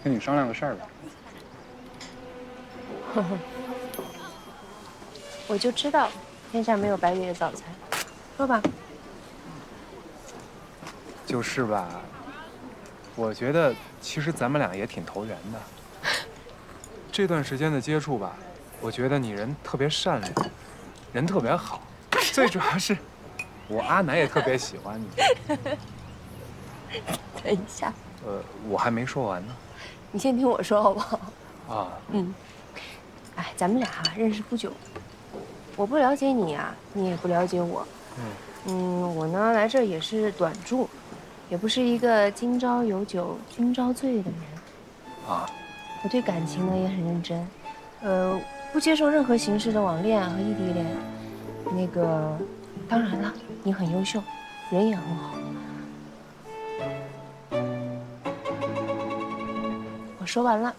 跟你商量个事儿吧。我就知道天上没有白给的早餐。说吧。就是吧，我觉得其实咱们俩也挺投缘的。这段时间的接触吧，我觉得你人特别善良，人特别好，最主要是，我阿南也特别喜欢你。等一下，我还没说完呢。你先听我说好不好？啊，哎，咱们俩认识不久，我不了解你啊，你也不了解我。我呢来这儿也是短住，也不是一个今朝有酒今朝醉的人。啊，我对感情呢也很认真，不接受任何形式的网恋和异地恋。那个，当然了，你很优秀，人也很好。我说完了，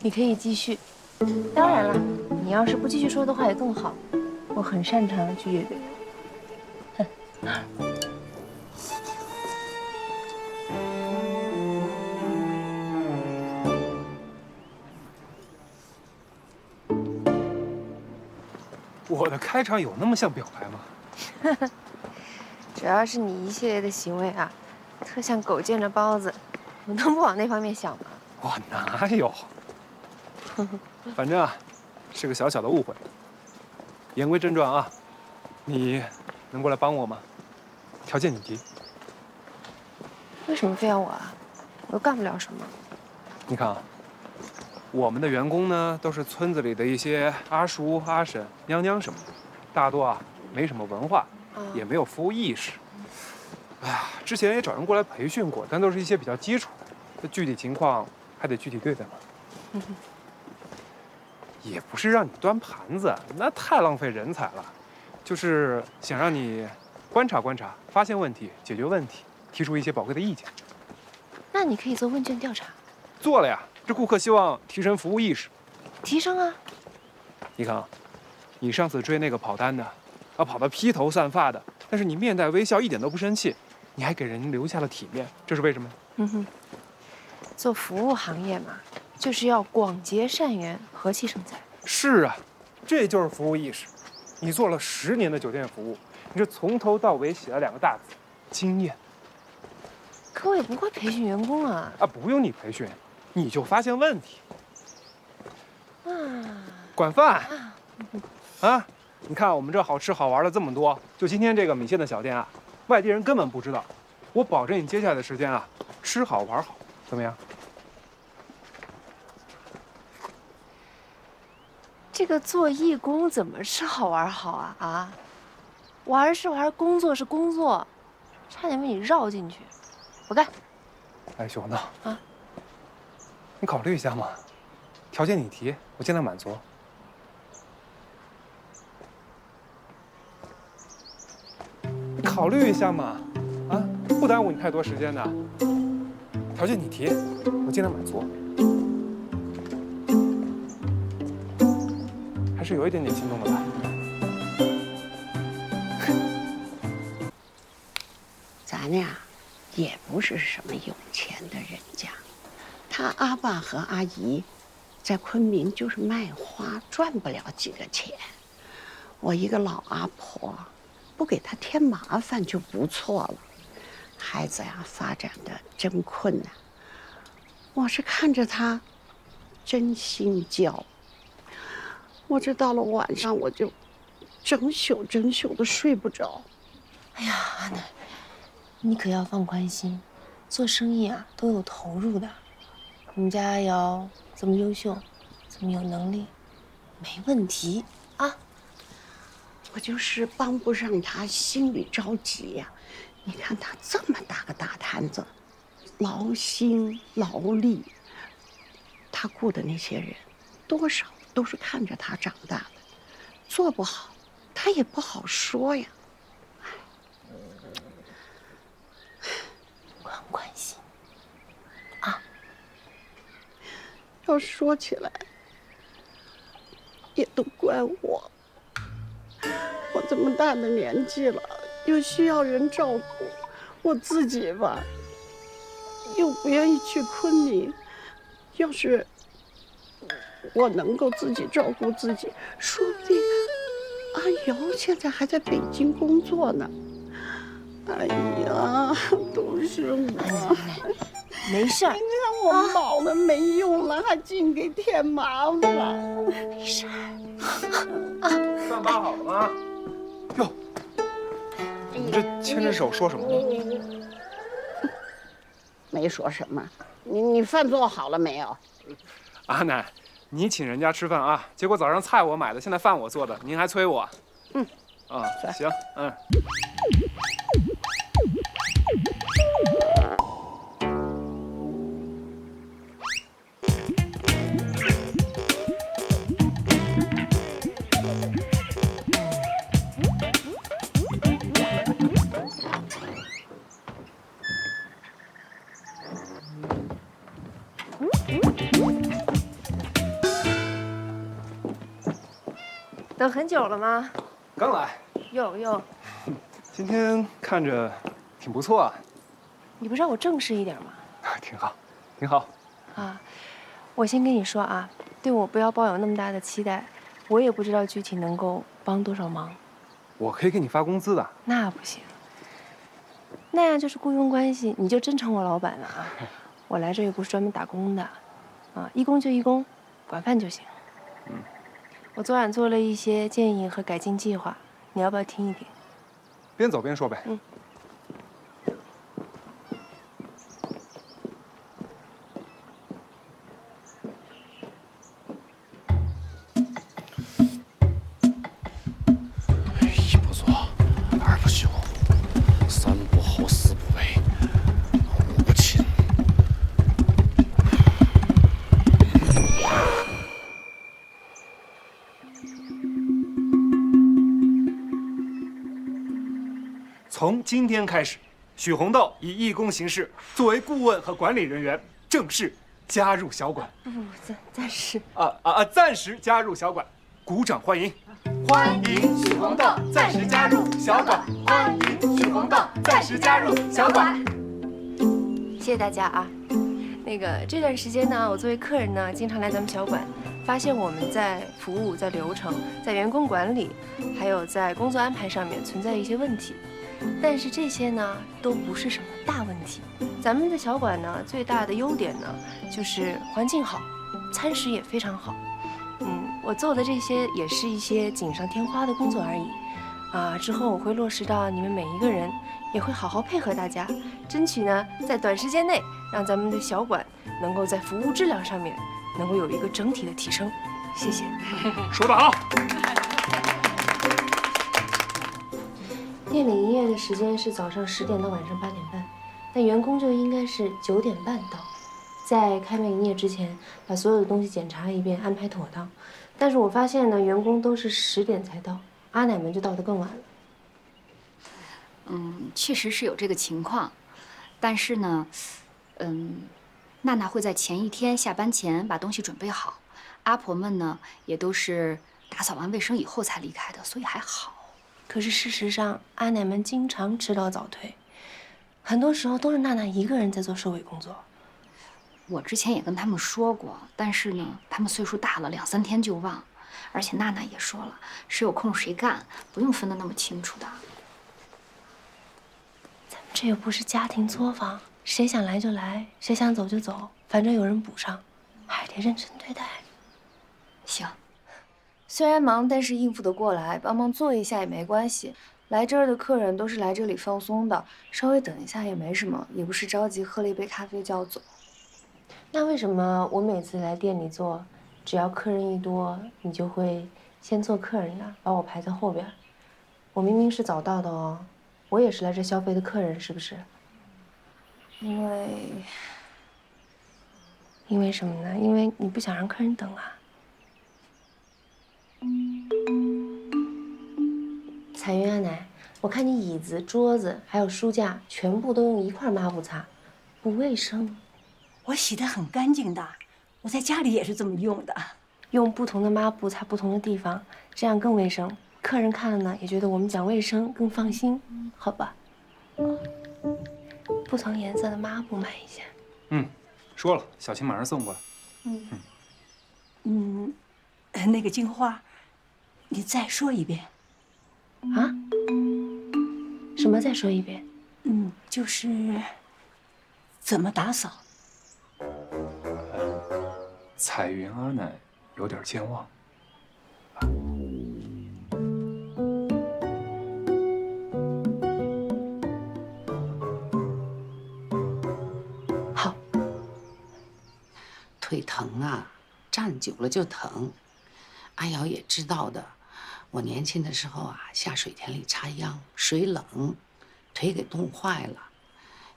你可以继续。当然了，你要是不继续说的话也更好，我很擅长拒绝别人。我的开场有那么像表白吗？主要是你一系列的行为啊，特像狗见着包子，我能不往那方面想吗？我哪有？反正啊，是个小小的误会。言归正传啊，你能过来帮我吗？条件你提。为什么非要我啊？我又干不了什么。你看啊，我们的员工呢，都是村子里的一些阿叔、阿婶、娘娘什么的，大多啊没什么文化，也没有服务意识。哎呀，之前也找人过来培训过，但都是一些比较基础的，这具体情况还得具体对待嘛。也不是让你端盘子，那太浪费人才了，就是想让你观察观察，发现问题，解决问题，提出一些宝贵的意见。那你可以做问卷调查。做了呀，这顾客希望提升服务意识。提升啊。你看啊，你上次追那个跑单的，跑得披头散发的，但是你面带微笑，一点都不生气，你还给人留下了体面，这是为什么？做服务行业嘛，就是要广结善缘，和气生财。是啊，这就是服务意识。你做了10年的酒店服务，你这从头到尾写了2个大字：经验。可我也不会培训员工啊。不用你培训，你就发现问题。管饭。你看我们这好吃好玩的这么多，就今天这个米线的小店啊，外地人根本不知道。我保证你接下来的时间啊，吃好玩好，怎么样？这个做义工怎么吃好玩好啊？啊，玩是玩，工作是工作，差点被你绕进去。我干。哎，熊子你考虑一下嘛，条件你提，我尽量满足。你考虑一下嘛，不耽误你太多时间的。条件你提，我尽量满足。还是有一点点心动的吧？咱俩也不是什么有钱的人家，他阿爸和阿姨在昆明就是卖花，赚不了几个钱。我一个老阿婆，不给他添麻烦就不错了。孩子呀，发展的真困难，我是看着他真心焦。我这到了晚上，我就整宿的睡不着。哎呀，阿南，你可要放宽心，做生意啊都有投入的。我们家阿瑶这么优秀，这么有能力，没问题啊。我就是帮不上他，心里着急呀。你看他这么大个大摊子，劳心劳力，他雇的那些人，多少都是看着他长大的，做不好，他也不好说呀。宽不宽心啊？要说起来，也都怪我。我这么大的年纪了，又需要人照顾，我自己吧，又不愿意去昆明，要是我能够自己照顾自己，说不定阿瑶现在还在北京工作呢。哎呀，都是我。没事儿，你看我老了没用了，还净给添麻烦。没事儿。饭扒好了吗？哟，你这牵着手说什么呢？没说什么。你饭做好了没有？阿奶，你请人家吃饭啊，结果早上菜我买的，现在饭我做的，您还催我。啊，行，等很久了吗？刚来。哟，今天看着挺不错啊。你不让我正式一点吗？挺好，挺好。啊，我先跟你说啊，对我不要抱有那么大的期待，我也不知道具体能够帮多少忙。我可以给你发工资的。那不行，那样就是雇佣关系，你就真成我老板了啊！我来这又不是专门打工的，啊，一工就一工，管饭就行。我昨晚做了一些建议和改进计划，你要不要听一听？边走边说呗。一不做，二不休，三不吼，四不为，五不亲。从今天开始，许红豆以义工形式作为顾问和管理人员正式加入小馆。不，暂时。暂时加入小馆，鼓掌欢迎！欢迎许红豆暂时加入小馆，欢迎许红豆暂时加入小馆。谢谢大家啊。这段时间呢，我作为客人呢，经常来咱们小馆，发现我们在服务、在流程、在员工管理，还有在工作安排上面存在一些问题。但是这些呢，都不是什么大问题。咱们的小馆呢，最大的优点呢，就是环境好，餐食也非常好。我做的这些也是一些锦上添花的工作而已。之后我会落实到你们每一个人，也会好好配合大家，争取呢，在短时间内让咱们的小馆能够在服务质量上面能够有一个整体的提升。谢谢。说得好。店里营业的时间是早上10点到晚上8点半，那员工就应该是9点半到，在开门营业之前把所有的东西检查一遍，安排妥当。但是我发现呢，员工都是10点才到，阿奶们就到得更晚了。确实是有这个情况，但是呢，娜娜会在前一天下班前把东西准备好，阿婆们呢也都是打扫完卫生以后才离开的，所以还好。可是事实上，阿奶们经常迟到早退，很多时候都是娜娜一个人在做收尾工作。我之前也跟他们说过，但是呢，他们岁数大了，2、3天就忘。而且娜娜也说了，谁有空谁干，不用分得那么清楚的。咱们这又不是家庭作坊，谁想来就来，谁想走就走，反正有人补上，还得认真对待。行。虽然忙，但是应付得过来，帮忙做一下也没关系。来这儿的客人都是来这里放松的，稍微等一下也没什么，也不是着急喝了一杯咖啡就要走。那为什么我每次来店里做，只要客人一多，你就会先做客人呢，把我排在后边？我明明是早到的哦，我也是来这消费的客人，是不是？因为什么呢？因为你不想让客人等啊。彩云阿奶，我看你椅子、桌子还有书架全部都用一块抹布擦，不卫生。我洗得很干净的，我在家里也是这么用的。用不同的抹布擦不同的地方，这样更卫生。客人看了呢，也觉得我们讲卫生更放心，好吧？不同颜色的抹布买一下。说了，小琴马上送过来。那个金花，你再说一遍。啊？什么？再说一遍？就是怎么打扫。彩云阿奶有点健忘。好。腿疼啊，站久了就疼。阿瑶也知道的，我年轻的时候啊，下水田里插秧，水冷，腿给冻坏了。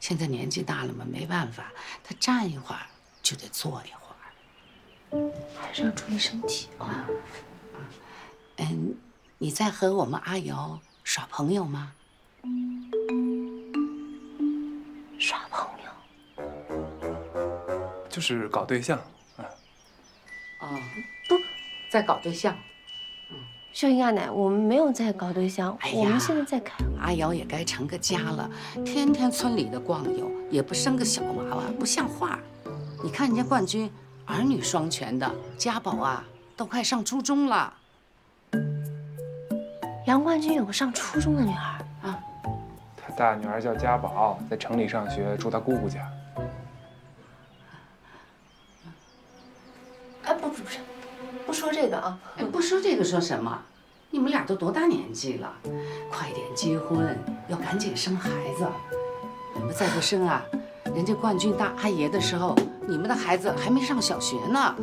现在年纪大了嘛，没办法，他站一会儿就得坐一会儿。还是要注意身体啊。你在和我们阿瑶耍朋友吗？耍朋友？就是搞对象。不，在搞对象。秀英阿奶，我们没有在搞对象，我们现在在开。阿瑶也该成个家了，天天村里的逛悠，也不生个小娃娃，不像话。你看人家冠军，儿女双全的，家宝啊都快上初中了。杨冠军有个上初中的女儿啊，他大女儿叫家宝，在城里上学，住他姑姑家。哎，不是，不说这个啊。不说这个说什么？你们俩都多大年纪了？快点结婚，要赶紧生孩子。你们再不生啊，人家冠军当阿爷的时候，你们的孩子还没上小学呢。